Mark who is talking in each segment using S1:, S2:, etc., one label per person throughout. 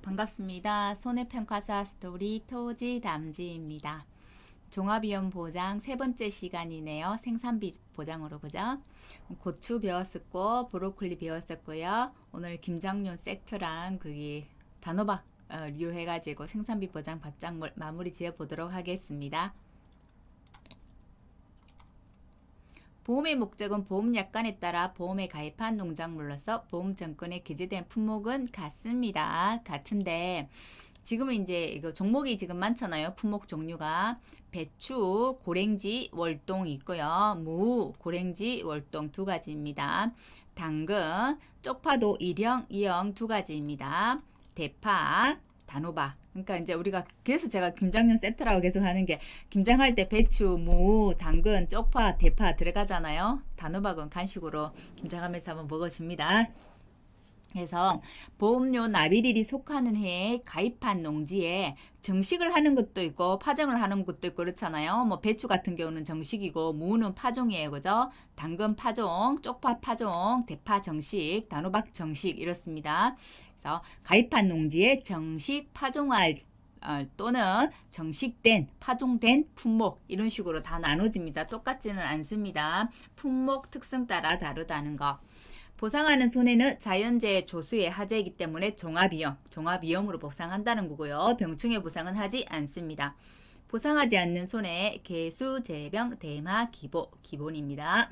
S1: 반갑습니다. 손해평가사 스토리 토지 담지입니다. 종합위험 보장 세 번째 시간이네요. 생산비 보장으로 그죠? 고추 배웠었고 브로콜리 배웠었고요. 오늘 김장용 세트랑 그게 단호박 류해가지고 생산비 보장 받장물 마무리 지어 보도록 하겠습니다. 보험의 목적은 보험약관에 따라 보험에 가입한 농작물로서 보험증권에 기재된 품목은 같습니다. 같은데 지금은 이제 이거 종목이 지금 많잖아요. 품목 종류가 배추, 고랭지, 월동 있고요. 무, 고랭지, 월동 두 가지입니다. 당근, 쪽파도 1형, 2형 두 가지입니다. 대파, 단호박. 그러니까 이제 우리가 그래서 제가 김장용 세트라고 계속 하는 게 김장할 때 배추, 무, 당근, 쪽파, 대파 들어가잖아요. 단호박은 간식으로 김장하면서 한번 먹어줍니다. 그래서 보험료 납입일이 속하는 해에 가입한 농지에 정식을 하는 것도 있고 파종을 하는 것도 있고 그렇잖아요. 뭐 배추 같은 경우는 정식이고 무는 파종이에요. 그죠? 당근 파종, 쪽파 파종, 대파 정식, 단호박 정식 이렇습니다. 그래서 가입한 농지에 정식 파종할 또는 정식된 파종된 품목 이런 식으로 다 나눠집니다. 똑같지는 않습니다. 품목 특성 따라 다르다는 거. 보상하는 손해는 자연재해 조수의 하재이기 때문에 종합위험으로 보상한다는 거고요. 병충해 보상은 하지 않습니다. 보상하지 않는 손해에 개수, 재병, 대마, 기본입니다.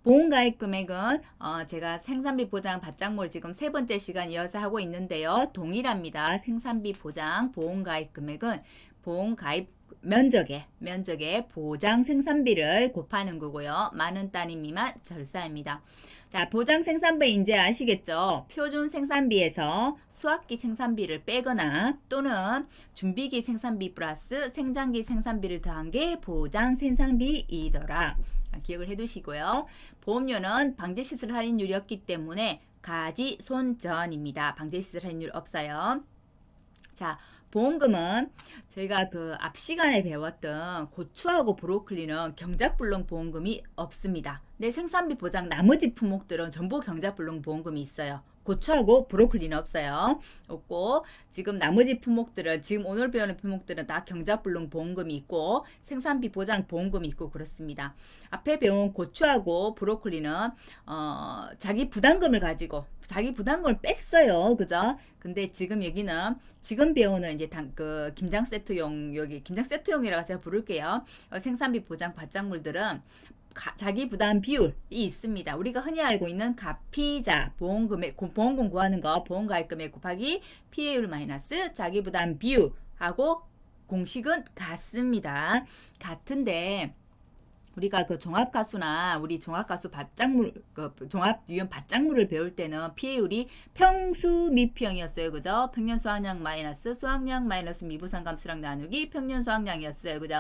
S1: 보험가입 금액은 제가 생산비 보장 받장물 지금 세 번째 시간 이어서 하고 있는데요. 동일합니다. 생산비 보장 보험가입 금액은 보험가입 면적에 보장 생산비를 곱하는 거고요. 만원 단위 미만 절사입니다. 자, 보장 생산비 이제 아시겠죠? 표준 생산비에서 수확기 생산비를 빼거나 또는 준비기 생산비 플러스 생장기 생산비를 더한 게 보장 생산비이더라. 기억을 해두시고요. 보험료는 방제시설 할인율이 없기 때문에 가지손전입니다. 방제시설 할인율 없어요. 자, 보험금은 저희가 그 앞 시간에 배웠던 고추하고 브로콜리는 경작불능 보험금이 없습니다. 근데 생산비 보장 나머지 품목들은 전부 경작불능 보험금이 있어요. 고추하고 브로콜리는 없어요. 없고 지금 나머지 품목들은 지금 오늘 배우는 품목들은 다 경작불능 보험금이 있고 생산비 보장 보험금이 있고 그렇습니다. 앞에 배운 고추하고 브로콜리는 자기 부담금을 가지고 자기 부담금을 뺐어요. 그죠? 근데 지금 여기는 지금 배우는 이제 그 김장 세트용 여기 김장 세트용이라고 제가 부를게요. 생산비 보장 받장물들은 자기 부담 비율이 있습니다. 우리가 흔히 알고 있는 가피자 보험금 구하는 거 보험가입금액 곱하기 피해율 마이너스 자기 부담 비율하고 공식은 같습니다. 같은데 우리가 그 종합가수나 우리 종합가수 받장물, 그 종합유형 받장물을 배울 때는 피해율이 평수 미평이었어요. 그죠? 평년 수확량 마이너스 수확량 마이너스 미부상 감수량 나누기 평년 수확량이었어요. 그죠?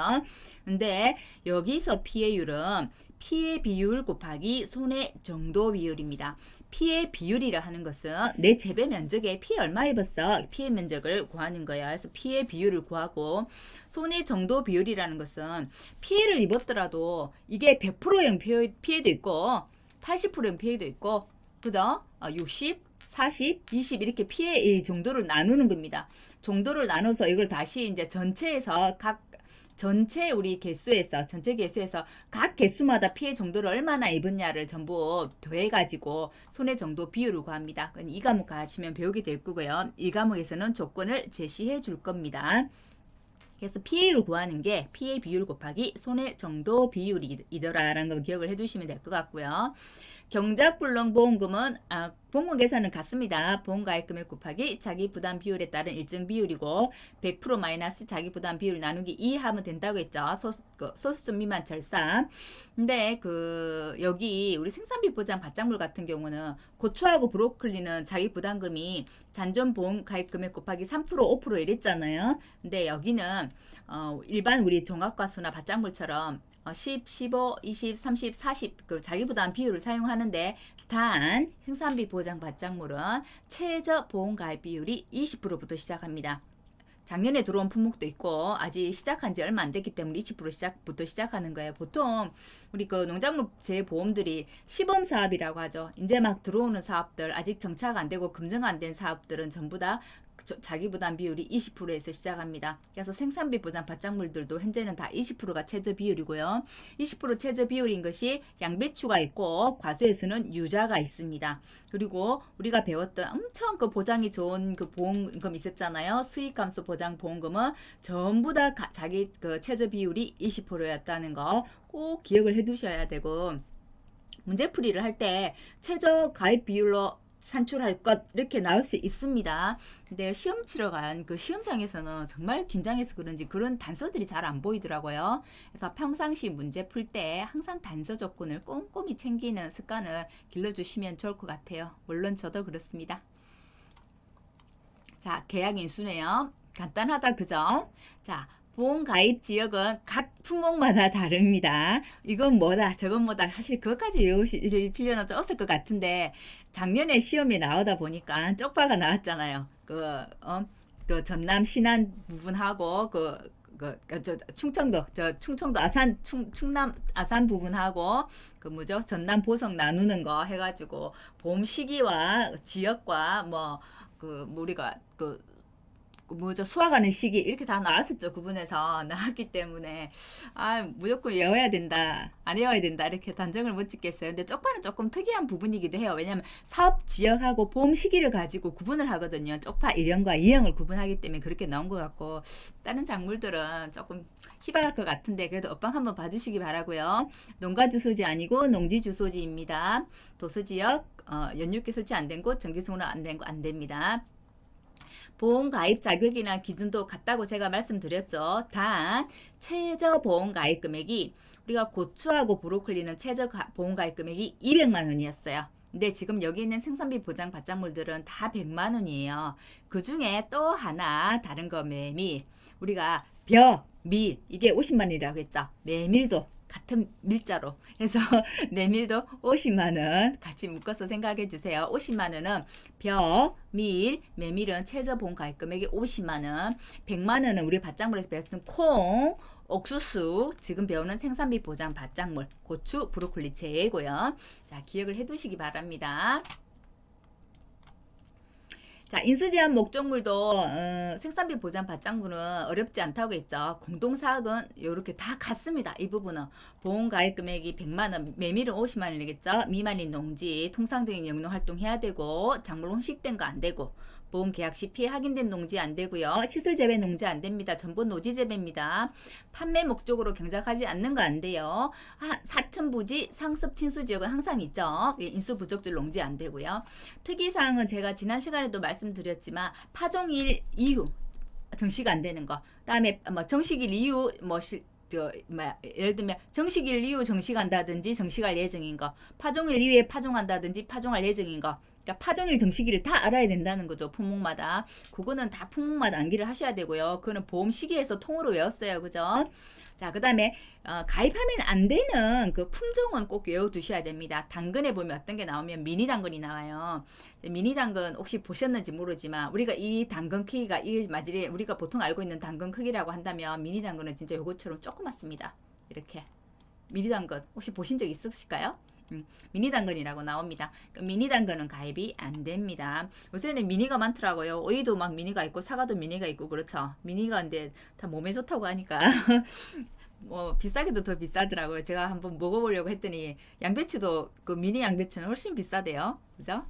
S1: 근데 여기서 피해율은 피해 비율 곱하기 손해 정도 비율입니다. 피해 비율이라 하는 것은 내 재배 면적에 피해 얼마 입었어? 피해 면적을 구하는 거예요. 그래서 피해 비율을 구하고 손해 정도 비율이라는 것은 피해를 입었더라도 이게 100%형 피해도 있고 80%형 피해도 있고 그죠? 60, 40, 20 이렇게 피해 정도를 나누는 겁니다. 정도를 나눠서 이걸 다시 이제 전체에서 전체 개수에서 각 개수마다 피해 정도를 얼마나 입었냐를 전부 더해가지고 손해 정도 비율을 구합니다. 이 과목 가시면 배우게 될 거고요. 이 과목에서는 조건을 제시해 줄 겁니다. 그래서 피해율 구하는 게 피해 비율 곱하기 손해 정도 비율이더라라는 거 기억을 해주시면 될 것 같고요. 경작불능 보험금은 보험금 계산은 같습니다. 보험가입금액 곱하기 자기 부담 비율에 따른 일정 비율이고 100% 마이너스 자기 부담 비율 나누기 2 하면 된다고 했죠. 소수점 미만 절사. 근데 여기 우리 생산비 보장 받장물 같은 경우는 고추하고 브로콜리는 자기 부담금이 잔존 보험가입금액 곱하기 3% 5% 이랬잖아요. 근데 여기는 일반 우리 종합과수나 받장물처럼 10, 15, 20, 30, 40 그 자기 부담 비율을 사용하는데 단 생산비 보장 받장물은 최저 보험 가입 비율이 20%부터 시작합니다. 작년에 들어온 품목도 있고 아직 시작한 지 얼마 안 됐기 때문에 20% 시작부터 시작하는 거예요. 보통 우리 그 농작물 재보험들이 시범 사업이라고 하죠. 이제 막 들어오는 사업들, 아직 정차가 안 되고 검증 안 된 사업들은 전부 다 자기 부담 비율이 20%에서 시작합니다. 그래서 생산비 보장 바짝물들도 현재는 다 20%가 최저 비율이고요. 20% 최저 비율인 것이 양배추가 있고 과수에서는 유자가 있습니다. 그리고 우리가 배웠던 엄청 그 보장이 좋은 그 보험금 있었잖아요. 수익 감소 보장 보험금은 전부 다 자기 그 최저 비율이 20%였다는 거 꼭 기억을 해 두셔야 되고, 문제풀이를 할 때 최저 가입 비율로 산출할 것 이렇게 나올 수 있습니다. 근데 시험 치러 간 그 시험장에서는 정말 긴장해서 그런지 그런 단서들이 잘 안 보이더라고요. 그래서 평상시 문제 풀 때 항상 단서 조건을 꼼꼼히 챙기는 습관을 길러주시면 좋을 것 같아요. 물론 저도 그렇습니다. 자, 계약 인수네요. 간단하다, 그죠? 자, 보험 가입 지역은 각 품목마다 다릅니다. 이건 뭐다, 저건 뭐다. 사실 그것까지 외우실 필요는 좀 없을 것 같은데, 작년에 시험에 나오다 보니까 쪽파가 나왔잖아요. 그 전남 신안 부분하고 충청도 충남 아산 부분하고 그 뭐죠, 전남 보성 나누는 거 해가지고 보험 시기와 지역과 우리가 뭐죠, 수확하는 시기 이렇게 다 나왔었죠. 구분해서 나왔기 때문에 무조건 외워야 된다, 안 외워야 된다 이렇게 단정을 못 짓겠어요. 근데 쪽파는 조금 특이한 부분이기도 해요. 왜냐하면 사업 지역하고 보험 시기를 가지고 구분을 하거든요. 쪽파 1형과 2형을 구분하기 때문에 그렇게 나온 것 같고, 다른 작물들은 조금 희박할 것 같은데 그래도 업방 한번 봐주시기 바라고요. 농가 주소지 아니고 농지 주소지입니다. 도서지역, 연육계 설치 안 된 곳, 정기승으로 안 된 곳 안 됩니다. 보험 가입 자격이나 기준도 같다고 제가 말씀드렸죠. 단 최저 보험 가입 금액이, 우리가 고추하고 브로콜리는 최저 보험 가입 금액이 200만 원이었어요. 근데 지금 여기 있는 생산비 보장 바짝물들은 다 100만 원이에요. 그 중에 또 하나 다른 거, 메밀. 우리가 밀 이게 50만 원이라고 했죠. 메밀도 같은 밀자로 해서 메밀도 50만 원 같이 묶어서 생각해 주세요. 50만 원은 메밀은 최저 보험 가입 금액이 50만 원, 100만 원은 우리 바짝물에서 배웠던 콩, 옥수수, 지금 배우는 생산비 보장 바짝물, 고추, 브로콜리 제외고요. 자, 기억을 해 두시기 바랍니다. 자, 인수제한 목적물도 생산비 보장 바짝물은 어렵지 않다고 했죠. 공동사학은 이렇게 다 같습니다. 이 부분은 보험 가입 금액이 100만 원, 메밀은 50만 원이겠죠. 미만인 농지, 통상적인 영농 활동해야 되고, 작물 혼식된 거 안 되고, 보험 계약 시 피해 확인된 농지 안 되고요. 시설 재배 농지 안 됩니다. 전본 노지 재배입니다. 판매 목적으로 경작하지 않는 거 안 돼요. 사천 부지, 상습 친수 지역은 항상 있죠. 인수 부적절 농지 안 되고요. 특이사항은 제가 지난 시간에도 말씀드렸지만 파종일 이후 정시가 안 되는 거. 그다음에 정식일 이후 예를 들면 정식일 이후 정식한다든지 정식할 예정인 거, 파종일 이후에 파종한다든지 파종할 예정인 거. 그러니까 파종일 정시기를 다 알아야 된다는 거죠. 품목마다. 그거는 다 품목마다 암기를 하셔야 되고요. 그거는 보험 시기에서 통으로 외웠어요. 그죠? 자, 그 다음에 가입하면 안 되는 그 품종은 꼭 외워두셔야 됩니다. 당근에 보면 어떤 게 나오면 미니 당근이 나와요. 미니 당근 혹시 보셨는지 모르지만, 우리가 이 당근 크기가 우리가 보통 알고 있는 당근 크기라고 한다면 미니 당근은 진짜 요것처럼 조그맣습니다. 이렇게 미니 당근 혹시 보신 적 있으실까요? 미니 당근이라고 나옵니다. 미니 당근은 가입이 안 됩니다. 요새는 미니가 많더라고요. 오이도 막 미니가 있고 사과도 미니가 있고 그렇죠. 미니가 근데 다 몸에 좋다고 하니까 비싸기도 더 비싸더라고요. 제가 한번 먹어보려고 했더니 양배추도 그 미니 양배추는 훨씬 비싸대요. 그죠?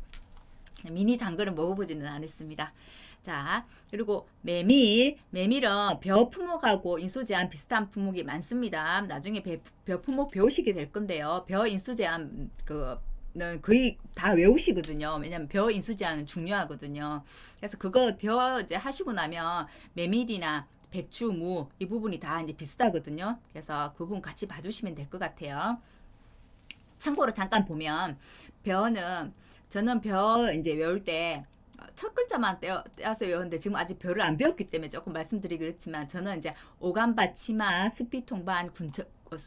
S1: 미니 당근은 먹어보지는 않았습니다. 자, 그리고 메밀은 벼 품목하고 인수제한 비슷한 품목이 많습니다. 나중에 벼 품목 배우시게 될 건데요. 벼 인수제한 는 거의 다 외우시거든요. 왜냐면 벼 인수제한은 중요하거든요. 그래서 그거 벼 이제 하시고 나면 메밀이나 배추, 무 이 부분이 다 이제 비슷하거든요. 그래서 그 부분 같이 봐주시면 될 것 같아요. 참고로 잠깐 보면 저는 벼 이제 외울 때 첫 글자만 떼어서 외웠는데 지금 아직 벼를 안 배웠기 때문에 조금 말씀드리기 그렇지만, 저는 이제 오간밭, 치마, 숲이 통반,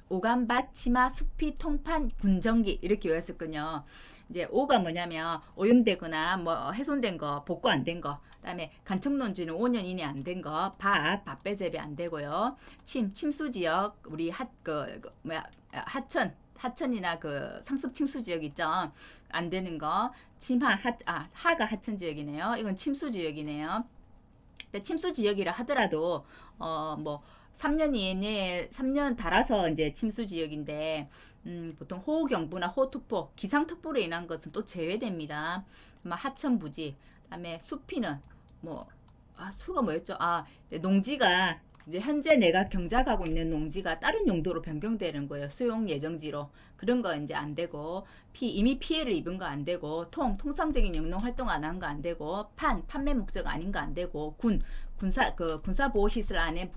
S1: 오감밭, 치마, 수피, 통판, 군정기 이렇게 외웠었거든요. 이제 오가 뭐냐면 오염되거나 뭐 훼손된 거, 복구 안 된 거. 그다음에 간척농지는 5년 이내 안 된 거, 밭배 재배 안 되고요. 침수 지역 우리 하천이나 그 상습 침수 지역 있죠. 안 되는 거. 하가 하천 지역이네요. 이건 침수 지역이네요. 침수 지역이라 하더라도 뭐 3년 이내에 3년 달아서 이제 침수 지역인데 보통 호우경보나 호우특보, 기상특보로 인한 것은 또 제외됩니다. 하천 부지, 그다음에 수피는 뭐 수가 뭐였죠? 농지가 이제 현재 내가 경작하고 있는 농지가 다른 용도로 변경되는 거예요. 수용 예정지로. 그런 거 이제 안 되고, 이미 피해를 입은 거 안 되고, 통상적인 영농 활동 안 한 거 안 되고, 판매 목적 아닌 거 안 되고, 군사 보호 시설 안에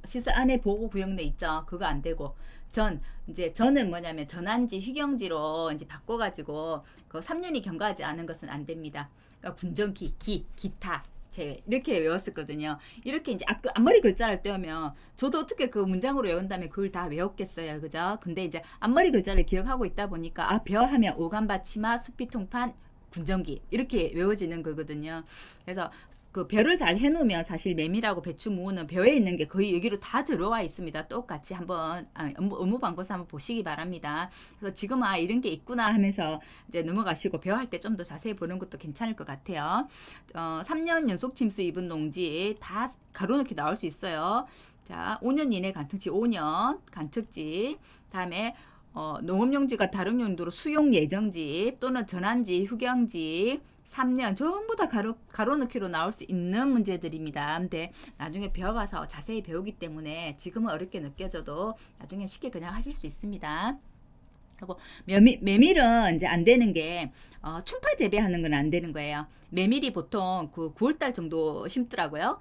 S1: 시설 안에 보호 구역 내 있죠. 그거 안 되고, 전은 뭐냐면 전환지, 휴경지로 이제 바꿔가지고, 그 3년이 경과하지 않은 것은 안 됩니다. 그러니까 군정기, 기타, 제외 이렇게 외웠었거든요. 이렇게 이제 앞머리 글자를 떼우면 저도 어떻게 그 문장으로 외운 다음에 그걸 다 외웠겠어요, 그죠? 근데 이제 앞머리 글자를 기억하고 있다 보니까 벼 하면 오감밭, 치마, 수피통판, 군정기 이렇게 외워지는 거거든요. 그래서 그 벼를 잘 해놓으면 사실 메밀하고 배추, 무는 벼에 있는 게 거의 여기로 다 들어와 있습니다. 똑같이 한번 업무 방법에서 한번 보시기 바랍니다. 그래서 지금 이런 게 있구나 하면서 이제 넘어가시고 벼 할 때 좀 더 자세히 보는 것도 괜찮을 것 같아요. 3년 연속 침수 입은 농지 다 가로놓기 나올 수 있어요. 자, 5년 이내 간특지 5년 간척지, 다음에 농업용지가 다른 용도로 수용 예정지 또는 전환지, 휴경지 3년 전부 다 가로넣기로 나올 수 있는 문제들입니다. 근데 나중에 배워가서 자세히 배우기 때문에 지금은 어렵게 느껴져도 나중에 쉽게 그냥 하실 수 있습니다. 하고 메밀은 이제 안 되는 게 충파 재배하는 건 안 되는 거예요. 메밀이 보통 그 9월달 정도 심더라고요.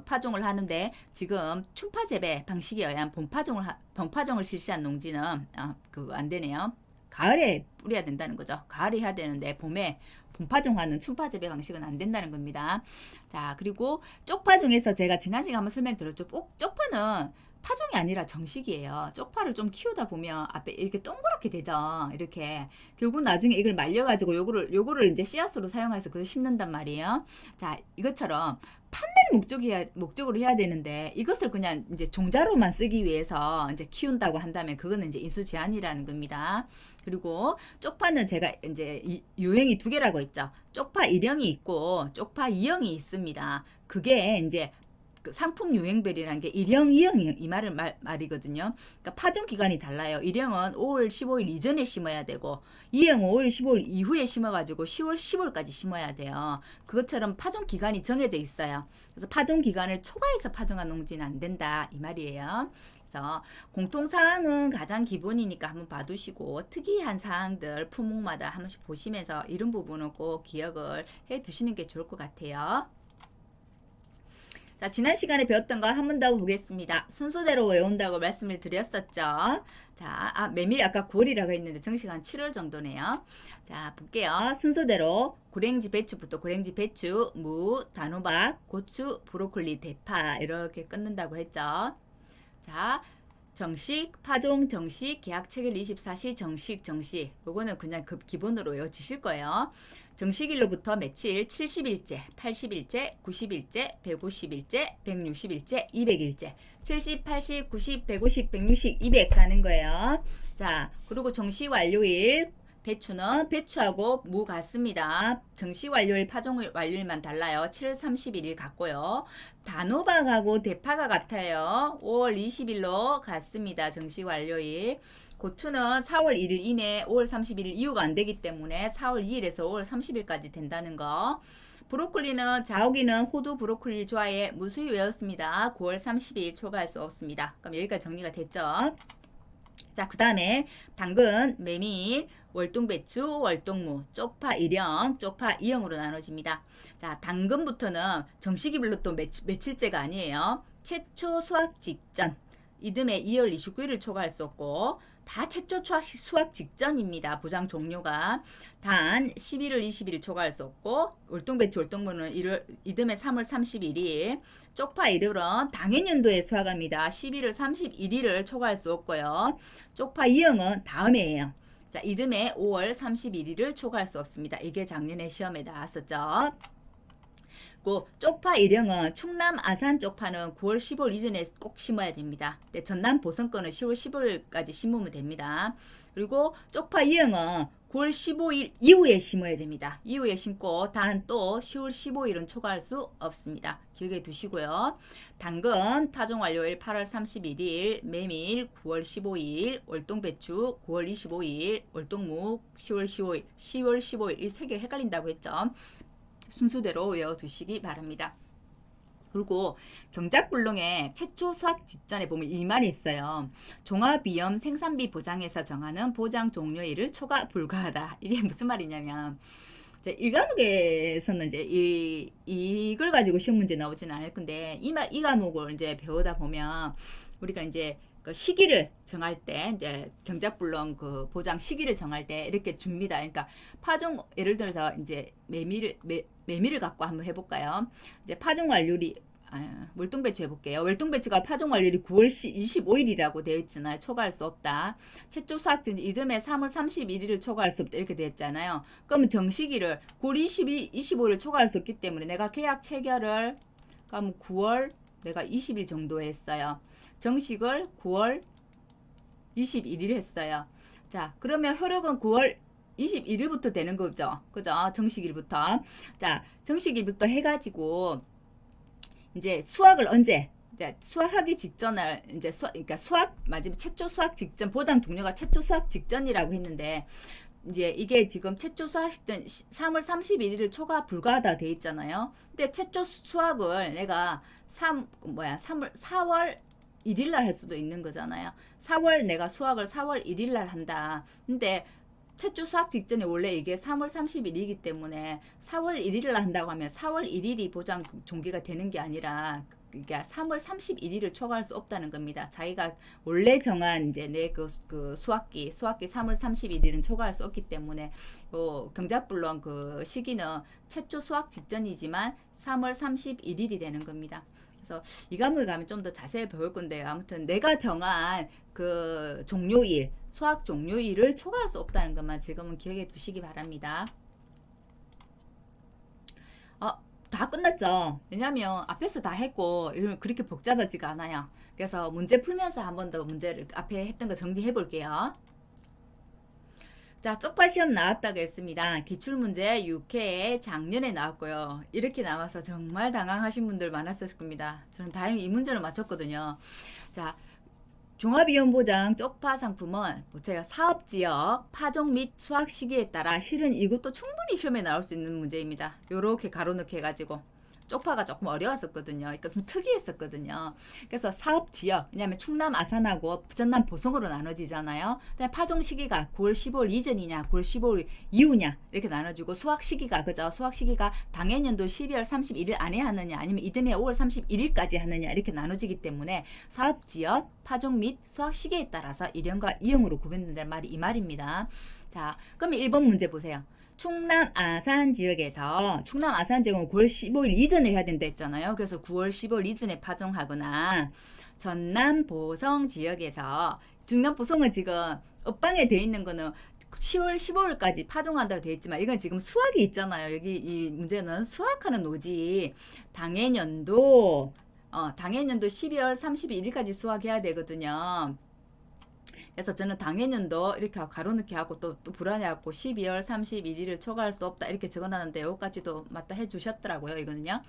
S1: 파종을 하는데 지금 충파 재배 방식에 의한 본파종을 실시한 농지는 그거 안 되네요. 가을에 뿌려야 된다는 거죠. 가을에 해야 되는데 봄에 본파종하는 충파 재배 방식은 안 된다는 겁니다. 자, 그리고 쪽파종에서 제가 지난 시간에 한번 설명드렸죠. 쪽파는 파종이 아니라 정식이에요. 쪽파를 좀 키우다 보면 앞에 이렇게 동그랗게 되죠. 이렇게 결국 나중에 이걸 말려가지고 요거를 이제 씨앗으로 사용해서 그걸 심는단 말이에요. 자, 이것처럼 판매를 목적으로 해야 되는데 이것을 그냥 이제 종자로만 쓰기 위해서 이제 키운다고 한다면 그거는 이제 인수 제한이라는 겁니다. 그리고 쪽파는 제가 이제 유형이 두 개라고 했죠. 쪽파 1형이 있고 쪽파 2형이 있습니다. 그게 이제 그 상품 유행별이라는 게 1형, 2형 이 말이거든요. 그러니까 파종 기간이 달라요. 1형은 5월 15일 이전에 심어야 되고 2형은 5월 15일 이후에 심어가지고 10월 15일까지 심어야 돼요. 그것처럼 파종 기간이 정해져 있어요. 그래서 파종 기간을 초과해서 파종한 농지는 안 된다 이 말이에요. 그래서 공통사항은 가장 기본이니까 한번 봐두시고 특이한 사항들 품목마다 한 번씩 보시면서 이런 부분은 꼭 기억을 해 두시는 게 좋을 것 같아요. 자, 지난 시간에 배웠던 거 한 번 더 보겠습니다. 순서대로 외운다고 말씀을 드렸었죠. 자, 메밀 아까 9월이라고 했는데 정식 한 7월 정도네요. 자, 볼게요. 순서대로 고랭지 배추부터 고랭지 배추, 무, 단호박, 고추, 브로콜리, 대파 이렇게 끊는다고 했죠. 자, 정식, 파종, 정식, 계약 체결 24시, 정식. 요거는 그냥 기본으로 외워지실 거예요. 정식일로부터 며칠 70일째, 80일째, 90일째, 150일째, 160일째, 200일째 70, 80, 90, 150, 160, 200 가는 거예요. 자, 그리고 정식 완료일 배추는 배추하고 무 같습니다. 정식 완료일 파종 완료일만 달라요. 7월 31일 같고요. 단호박하고 대파가 같아요. 5월 20일로 같습니다. 정식 완료일. 고추는 4월 1일 이내 5월 31일 이후가 안 되기 때문에 4월 2일에서 5월 30일까지 된다는 거. 브로콜리는 자오기는 호두 브로콜리 좋아해 무수히 외웠습니다. 9월 30일 초과할 수 없습니다. 그럼 여기까지 정리가 됐죠. 자, 그 다음에 당근, 메밀, 월동배추, 월동무, 쪽파 1형, 쪽파 2형으로 나눠집니다. 자, 당근부터는 정식이별로 또 며칠째가 아니에요. 최초 수확 직전. 이듬해 2월 29일을 초과할 수 없고 다 최초 수확 직전입니다. 보장 종료가. 단 11월 20일 초과할 수 없고, 월동배추 월동무는 이듬해 3월 31일, 쪽파 1월은 당해년도에 수확합니다. 11월 31일을 초과할 수 없고요. 쪽파 2형은 다음해예요. 자, 이듬해 5월 31일을 초과할 수 없습니다. 이게 작년에 시험에 나왔었죠. 그 쪽파 1형은 충남 아산 쪽파는 9월 15일 이전에 꼭 심어야 됩니다. 근데 전남 보성 거는 10월 15일까지 심으면 됩니다. 그리고 쪽파 2형은 9월 15일 이후에 심어야 됩니다. 이후에 심고 단 또 10월 15일은 초과할 수 없습니다. 기억해 두시고요. 당근 파종 완료일 8월 31일, 메밀 9월 15일, 월동배추 9월 25일, 월동묵 10월 15일, 10월 15일 이 세 개 헷갈린다고 했죠. 순서대로 외워두시기 바랍니다. 그리고 경작불능의 최초 수확 직전에 보면 이 말이 있어요. 종합위험 생산비 보장에서 정하는 보장 종료일을 초과 불가하다. 이게 무슨 말이냐면 이 과목에서는 이제 이걸 가지고 시험 문제 나오지는 않을 건데 이 과목을 이제 배우다 보면 우리가 이제 그 시기를 정할 때 이제 경작불능 그 보장 시기를 정할 때 이렇게 줍니다. 그러니까 파종 예를 들어서 이제 메밀을 갖고 한번 해볼까요? 이제 파종 완료일이 월동배추 해볼게요. 월동배추가 파종 완료일이 9월 25일이라고 되어 있잖아요. 초과할 수 없다. 최초 수확지 이듬해 3월 31일을 초과할 수 없다. 이렇게 되어 있잖아요. 그러면 정시기를 9월 25일을 초과할 수 없기 때문에 내가 계약 체결을 그럼 9월 내가 20일 정도 했어요. 정식을 9월 21일 했어요. 자, 그러면 효력은 9월 21일부터 되는 거죠. 그죠? 정식일부터. 자, 정식일부터 해가지고, 이제 수확을 언제? 이제 수확하기 직전을, 이제 그러니까 수확, 마지막 최초 수확 직전, 보장 종료가 최초 수확 직전이라고 했는데, 이제 이게 지금 최초 수확 직전 3월 31일을 초과 불가하다 돼 있잖아요. 근데 최초 수확을 내가 4월 1일 날 할 수도 있는 거잖아요. 4월 내가 수확을 4월 1일 날 한다. 근데 최초 수확 직전에 원래 이게 3월 30일이기 때문에 4월 1일 날 한다고 하면 4월 1일이 보장 종기가 되는 게 아니라 이게 3월 31일을 초과할 수 없다는 겁니다. 자기가 원래 정한 이제 내 그 수확기 3월 31일은 초과할 수 없기 때문에 경작불능 그 시기는 최초 수확 직전이지만 3월 31일이 되는 겁니다. 그래서 이 과목에 가면 좀 더 자세히 배울 건데요. 아무튼 내가 정한 그 종료일, 수학 종료일을 초과할 수 없다는 것만 지금은 기억해 두시기 바랍니다. 다 끝났죠. 왜냐면 앞에서 다 했고 이건 그렇게 복잡하지가 않아요. 그래서 문제 풀면서 한 번 더 문제를 앞에 했던 거 정리해 볼게요. 자, 쪽파 시험 나왔다고 했습니다. 기출문제 6회에 작년에 나왔고요. 이렇게 나와서 정말 당황하신 분들 많았을 겁니다. 저는 다행히 이 문제를 맞췄거든요. 자, 종합위험보장 쪽파 상품은 제가 사업지역, 파종 및 수확 시기에 따라 실은 이것도 충분히 시험에 나올 수 있는 문제입니다. 요렇게 가로넣기 해가지고. 쪽파가 조금 어려웠었거든요. 그러니까 좀 특이했었거든요. 그래서 사업 지역, 왜냐하면 충남 아산하고 전남 보성으로 나눠지잖아요. 파종 시기가 9월 15일 이전이냐, 9월 15일 이후냐 이렇게 나눠지고 수확 시기가 그죠? 수확 시기가 당해년도 12월 31일 안에 하느냐, 아니면 이듬해 5월 31일까지 하느냐 이렇게 나눠지기 때문에 사업 지역, 파종 및 수확 시기에 따라서 1형과 2형으로 구분된다는 말이 이 말입니다. 자, 그럼 1번 문제 보세요. 충남 아산 지역에서 충남 아산 지역은 9월 15일 이전에 해야 된다 했잖아요. 그래서 9월 15일 이전에 파종하거나 전남 보성 지역에서 중남 보성은 지금 읍방에 돼 있는 거는 10월 15일까지 파종한다고 돼 있지만 이건 지금 수확이 있잖아요. 여기 이 문제는 수확하는 노지 당해년도 12월 31일까지 수확해야 되거든요. 그래서 저는 당해년도 이렇게 가로넣기 하고 또 불안해갖고 12월 31일을 초과할 수 없다 이렇게 적어놨는데 여기까지도 맞다 해주셨더라고요. 이거는요.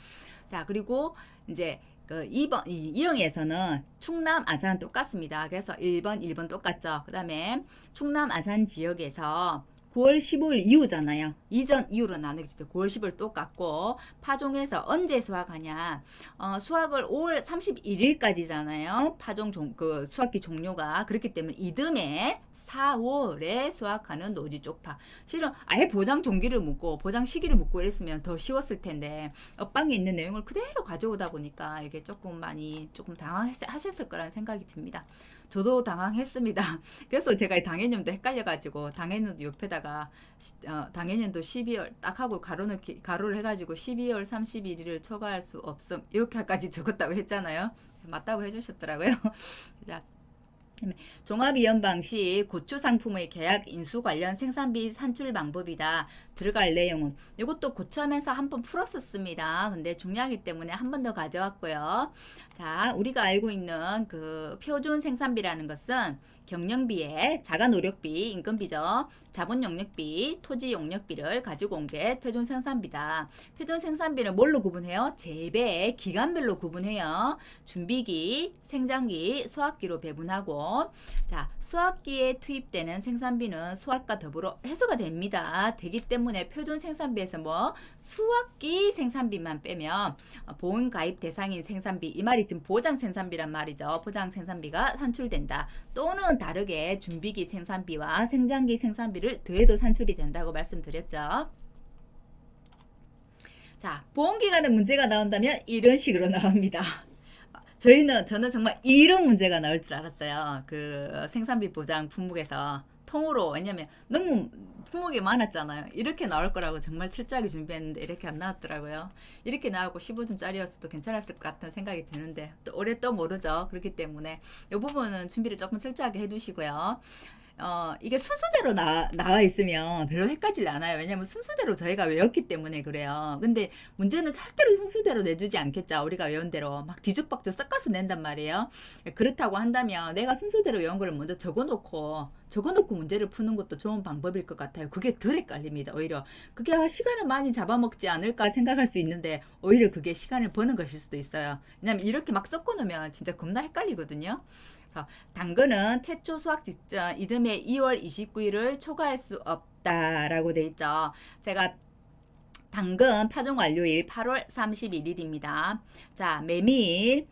S1: 자, 그리고 이제 그 2번 이형에서는 충남 아산 똑같습니다. 그래서 1번 똑같죠. 그 다음에 충남 아산 지역에서 9월 15일 이후잖아요. 이전 이후로 나누기 때문에 9월 15일 똑같고 파종해서 언제 수확하냐? 수확을 5월 31일까지잖아요. 그 수확기 종료가 그렇기 때문에 이듬해 4월에 수확하는 노지 쪽파. 실은 아예 보장 종기를 묻고 보장 시기를 묻고 이랬으면 더 쉬웠을 텐데 엇방에 있는 내용을 그대로 가져오다 보니까 이게 조금 당황하셨을 거라는 생각이 듭니다. 저도 당황했습니다. 그래서 제가 당해년도 헷갈려가지고 당해년도 옆에다가 당해년도 12월 딱 하고 가로를 해가지고 12월 31일을 초과할 수 없음 이렇게까지 적었다고 했잖아요. 맞다고 해주셨더라고요. 자, 종합이연 시 고추 상품의 계약 인수 관련 생산비 산출 방법이다. 들어갈 내용은 이것도 고추하면서 한번 풀었었습니다. 근데 중요하기 때문에 한 번 더 가져왔고요. 자, 우리가 알고 있는 그 표준 생산비라는 것은 경영비에 자가 노력비, 임금비죠. 자본 용역비, 토지 용역비를 가지고 온 게 표준 생산비다. 표준 생산비는 뭘로 구분해요? 재배 기간별로 구분해요. 준비기, 생장기, 수확기로 배분하고 자, 수확기에 투입되는 생산비는 수확과 더불어 회수가 됩니다. 되기 때문에 표준 생산비에서 수확기 생산비만 빼면 보험 가입 대상인 생산비 이 말이 지금 보장 생산비란 말이죠. 보장 생산비가 산출된다. 또는 다르게 준비기 생산비와 생장기 생산비를 더해도 산출이 된다고 말씀드렸죠. 자, 보험기간에 문제가 나온다면 이런 식으로 나옵니다. 저는 정말 이런 문제가 나올 줄 알았어요. 그 생산비 보장 품목에서 통으로. 왜냐면 너무 품목이 많았잖아요. 이렇게 나올 거라고 정말 철저하게 준비했는데 이렇게 안 나왔더라고요. 이렇게 나오고 15점짜리였어도 괜찮았을 것 같은 생각이 드는데 올해 또 모르죠. 그렇기 때문에 이 부분은 준비를 조금 철저하게 해두시고요. 이게 순서대로 나와 있으면 별로 헷갈리지 않아요. 왜냐면 순서대로 저희가 외웠기 때문에 그래요. 근데 문제는 절대로 순서대로 내주지 않겠죠. 우리가 외운 대로 막 뒤죽박죽 섞어서 낸단 말이에요. 그렇다고 한다면 내가 순서대로 외운 거를 먼저 적어놓고 문제를 푸는 것도 좋은 방법일 것 같아요. 그게 덜 헷갈립니다. 오히려 그게 시간을 많이 잡아먹지 않을까 생각할 수 있는데 오히려 그게 시간을 버는 것일 수도 있어요. 왜냐면 이렇게 막 섞어놓으면 진짜 겁나 헷갈리거든요. 당근은 최초 수확 직전 이듬해 2월 29일을 초과할 수 없다라고 돼 있죠. 제가 당근 파종 완료일 8월 31일입니다. 자, 메밀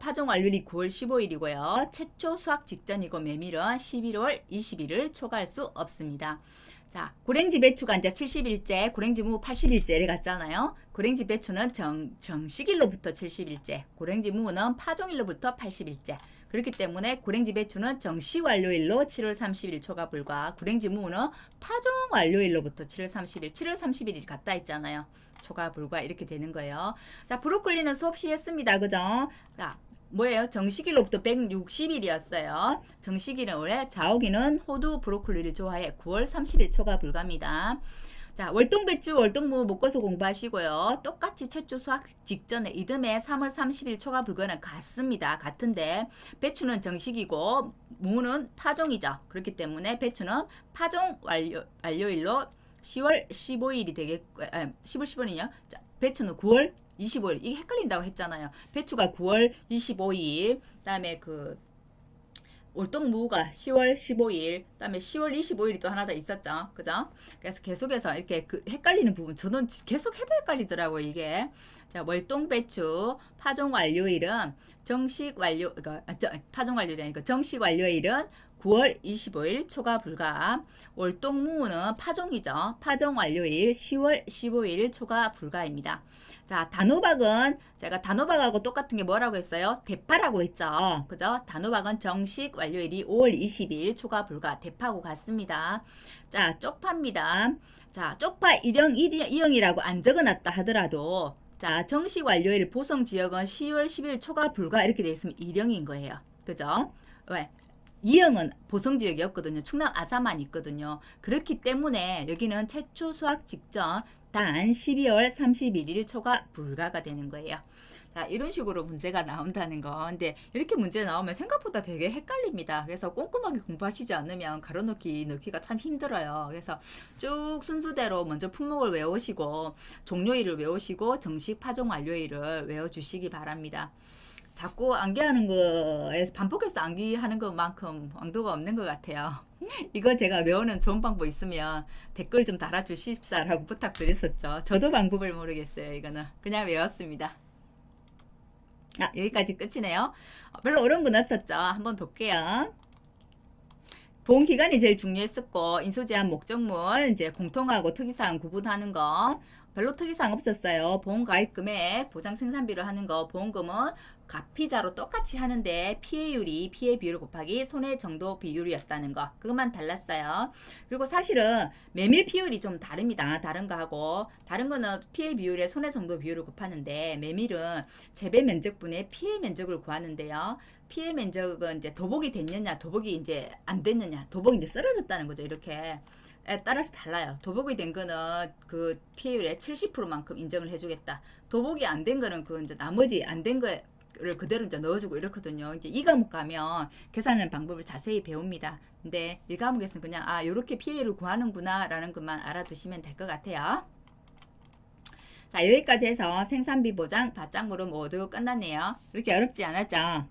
S1: 파종 완료일이 9월 15일이고요. 최초 수확 직전이고 메밀은 11월 20일을 초과할 수 없습니다. 자, 고랭지 배추가 이제 70일째, 고랭지 무 80일째를 갔잖아요. 고랭지 배추는 정식일로부터 70일째, 고랭지 무는 파종일로부터 80일째. 그렇기 때문에 고랭지 배추는 정식 완료일로 7월 30일 초과 불과, 고랭지 무는 파종 완료일로부터 7월 30일, 7월 30일이 갔다 있잖아요. 초과 불과 이렇게 되는 거예요. 자, 브로콜리는 수업 시 했습니다. 그죠? 자, 뭐예요? 정식일로부터 160일이었어요. 정식일은 원래 자오기는 호두 브로콜리를 좋아해 9월 30일 초과 불가입니다. 자, 월동배추, 월동무 묶어서 공부하시고요. 똑같이 최초 수확 직전에 이듬해 3월 30일 초과 불가는 같습니다. 같은데 배추는 정식이고 무는 파종이죠. 그렇기 때문에 배추는 파종 완료일로 10월 15일이 되겠고, 10월 15일이요. 자, 배추는 9월 25일. 이게 헷갈린다고 했잖아요. 배추가 9월 25일, 그다음에 올동무가 10월 15일, 그다음에 10월 25일이 또 하나 더 있었죠. 그죠? 그래서 계속해서 이렇게 헷갈리는 부분, 저는 계속 해도 헷갈리더라고요, 이게. 자, 월동배추 파종 완료일은 파종 완료일이 아니고 정식 완료일은 9월 25일 초과 불가. 월동무는 파종이죠. 파종 완료일 10월 15일 초과 불가입니다. 자, 단호박은 제가 단호박하고 똑같은 게 뭐라고 했어요? 대파라고 했죠. 그죠? 단호박은 정식 완료일이 5월 20일 초과 불가. 대파하고 같습니다. 자, 쪽파입니다. 자, 쪽파 1형이라고 안 적어놨다 하더라도 자, 정식 완료일 보성 지역은 10월 10일 초과 불가 이렇게 돼 있으면 1형인 거예요. 그죠? 왜? 2형은 보성 지역이 없거든요. 충남 아사만 있거든요. 그렇기 때문에 여기는 최초 수확 직전 단 12월 31일 초과 불가가 되는 거예요. 자, 이런 식으로 문제가 나온다는 거. 근데 이렇게 문제 나오면 생각보다 되게 헷갈립니다. 그래서 꼼꼼하게 공부하시지 않으면 넣기가 참 힘들어요. 그래서 쭉 순서대로 먼저 품목을 외우시고 종료일을 외우시고 정식 파종 완료일을 외워주시기 바랍니다. 자꾸 암기하는 거에서 반복해서 암기하는 것만큼 왕도가 없는 것 같아요. 이거 제가 외우는 좋은 방법 있으면 댓글 좀 달아주십사라고 부탁드렸었죠. 저도 방법을 모르겠어요. 이거는 그냥 외웠습니다. 여기까지 끝이네요. 별로 어려운 건 없었죠. 한번 볼게요. 보험 기간이 제일 중요했었고, 인수제한 목적물, 이제 공통하고 특이사항 구분하는 거, 별로 특이사항 없었어요. 보험 가입 금액, 보장 생산비를 하는 거, 보험금은 가피자로 똑같이 하는데 피해율이 피해 비율 곱하기 손해 정도 비율이었다는 거, 그것만 달랐어요. 그리고 사실은 메밀 비율이 좀 다릅니다. 다른 거하고 다른 거는 피해 비율에 손해 정도 비율을 곱하는데 메밀은 재배 면적분의 피해 면적을 구하는데요. 피해 면적은 이제 도복이 됐느냐, 도복이 이제 안 됐느냐, 도복이 이제 쓰러졌다는 거죠. 이렇게 따라서 달라요. 도복이 된 거는 그 피해율의 70%만큼 인정을 해주겠다. 도복이 안 된 거는 그 이제 나머지 안 된 거를 그대로 이제 넣어주고 이렇거든요. 이제 이 과목 가면 계산하는 방법을 자세히 배웁니다. 근데 1과목에서는 그냥 요렇게 피해율을 구하는구나라는 것만 알아두시면 될 것 같아요. 자, 여기까지 해서 생산비 보장 바짝물은 모두 끝났네요. 그렇게 어렵지 않았죠?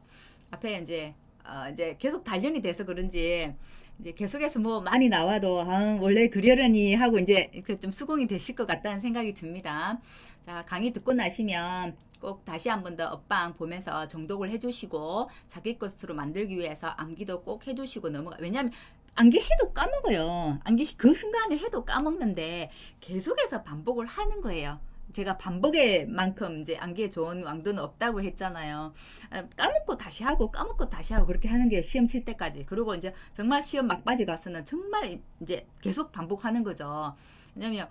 S1: 앞에 이제 계속 단련이 돼서 그런지 이제 계속해서 뭐 많이 나와도 원래 그려려니 하고 이제 이렇게 좀 수긍이 되실 것 같다는 생각이 듭니다. 자, 강의 듣고 나시면 꼭 다시 한 번 더 업방 보면서 정독을 해주시고 자기 것으로 만들기 위해서 암기도 꼭 해주시고 왜냐면 암기해도 까먹어요. 암기 그 순간에 해도 까먹는데 계속해서 반복을 하는 거예요. 제가 반복의 만큼 이제 암기에 좋은 왕도는 없다고 했잖아요. 까먹고 다시 하고 까먹고 다시 하고 그렇게 하는 게 시험 칠 때까지. 그리고 이제 정말 시험 막바지 가서는 정말 이제 계속 반복하는 거죠. 왜냐면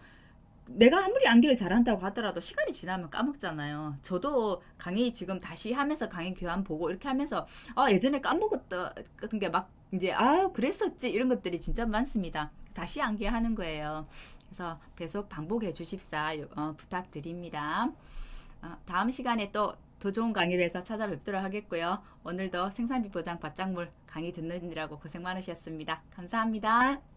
S1: 내가 아무리 암기를 잘한다고 하더라도 시간이 지나면 까먹잖아요. 저도 강의 지금 다시 하면서 강의 교환 보고 이렇게 하면서 예전에 까먹었던 게 막 이제 그랬었지 이런 것들이 진짜 많습니다. 다시 암기하는 거예요. 그래서 계속 반복해 주십사 부탁드립니다. 다음 시간에 또 더 좋은 강의를 해서 찾아뵙도록 하겠고요. 오늘도 생산비 보장 바짝물 강의 듣느라고 고생 많으셨습니다. 감사합니다.